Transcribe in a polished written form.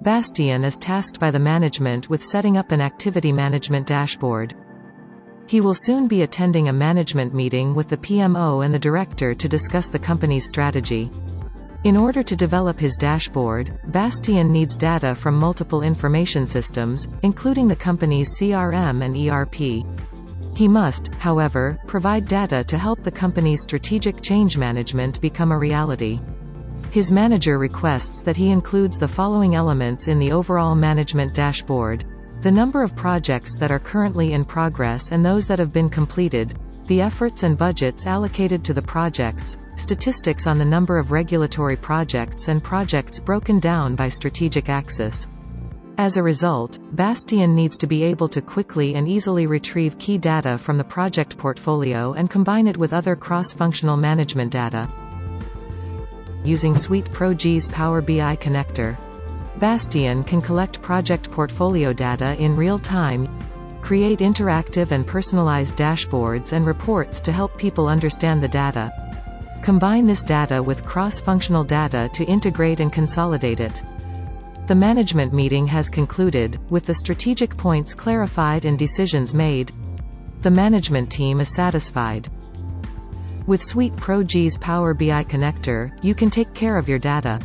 Bastian is tasked by the management with setting up an activity management dashboard. He will soon be attending a management meeting with the PMO and the director to discuss the company's strategy. In order to develop his dashboard, Bastian needs data from multiple information systems, including the company's CRM and ERP. He must, however, provide data to help the company's strategic change management become a reality. His manager requests that he includes the following elements in the overall management dashboard: the number of projects that are currently in progress and those that have been completed, the efforts and budgets allocated to the projects, statistics on the number of regulatory projects and projects broken down by strategic axis. As a result, Bastian needs to be able to quickly and easily retrieve key data from the project portfolio and combine it with other cross-functional management data. Using SuitePro-G's Power BI connector, Bastian can collect project portfolio data in real time, create interactive and personalized dashboards and reports to help people understand the data. Combine this data with cross-functional data to integrate and consolidate it. The management meeting has concluded, with the strategic points clarified and decisions made. The management team is satisfied. With SuitePro-G's Power BI connector, you can take care of your data.